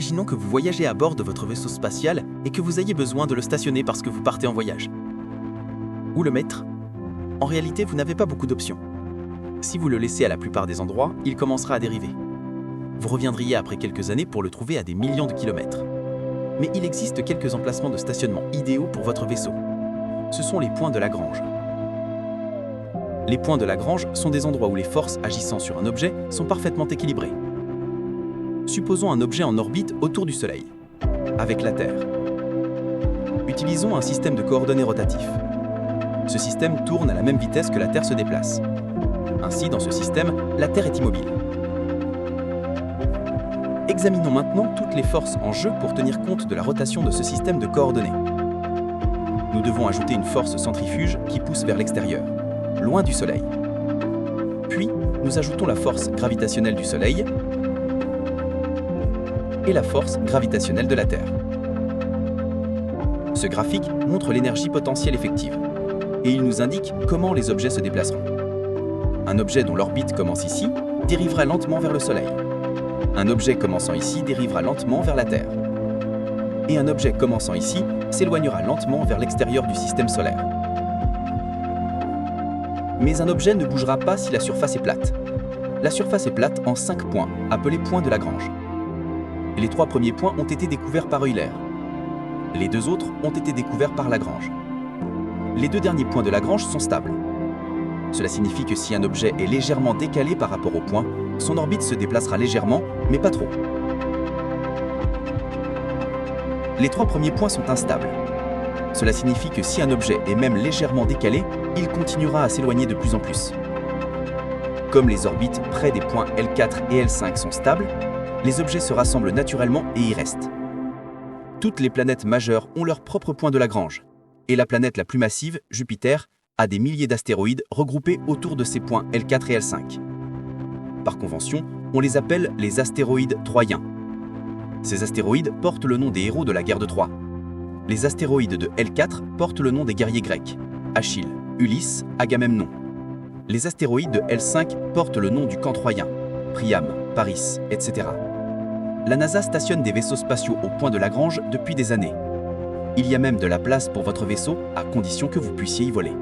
Imaginons que vous voyagez à bord de votre vaisseau spatial et que vous ayez besoin de le stationner parce que vous partez en voyage. Où le mettre? En réalité, vous n'avez pas beaucoup d'options. Si vous le laissez à la plupart des endroits, il commencera à dériver. Vous reviendriez après quelques années pour le trouver à des millions de kilomètres. Mais il existe quelques emplacements de stationnement idéaux pour votre vaisseau. Ce sont les points de Lagrange. Les points de Lagrange sont des endroits où les forces agissant sur un objet sont parfaitement équilibrées. Supposons un objet en orbite autour du Soleil, avec la Terre. Utilisons un système de coordonnées rotatif. Ce système tourne à la même vitesse que la Terre se déplace. Ainsi, dans ce système, la Terre est immobile. Examinons maintenant toutes les forces en jeu pour tenir compte de la rotation de ce système de coordonnées. Nous devons ajouter une force centrifuge qui pousse vers l'extérieur, loin du Soleil. Puis, nous ajoutons la force gravitationnelle du Soleil et la force gravitationnelle de la Terre. Ce graphique montre l'énergie potentielle effective, et il nous indique comment les objets se déplaceront. Un objet dont l'orbite commence ici dérivera lentement vers le Soleil. Un objet commençant ici dérivera lentement vers la Terre. Et un objet commençant ici s'éloignera lentement vers l'extérieur du système solaire. Mais un objet ne bougera pas si la surface est plate. La surface est plate en 5 points, appelés points de Lagrange. Les 3 premiers points ont été découverts par Euler. Les 2 autres ont été découverts par Lagrange. Les 2 derniers points de Lagrange sont stables. Cela signifie que si un objet est légèrement décalé par rapport au point, son orbite se déplacera légèrement, mais pas trop. Les 3 premiers points sont instables. Cela signifie que si un objet est même légèrement décalé, il continuera à s'éloigner de plus en plus. Comme les orbites près des points L4 et L5 sont stables, les objets se rassemblent naturellement et y restent. Toutes les planètes majeures ont leur propre point de Lagrange, et la planète la plus massive, Jupiter, a des milliers d'astéroïdes regroupés autour de ces points L4 et L5. Par convention, on les appelle les astéroïdes troyens. Ces astéroïdes portent le nom des héros de la guerre de Troie. Les astéroïdes de L4 portent le nom des guerriers grecs, Achille, Ulysse, Agamemnon. Les astéroïdes de L5 portent le nom du camp troyen, Priam, Paris, etc. La NASA stationne des vaisseaux spatiaux au point de Lagrange depuis des années. Il y a même de la place pour votre vaisseau à condition que vous puissiez y voler.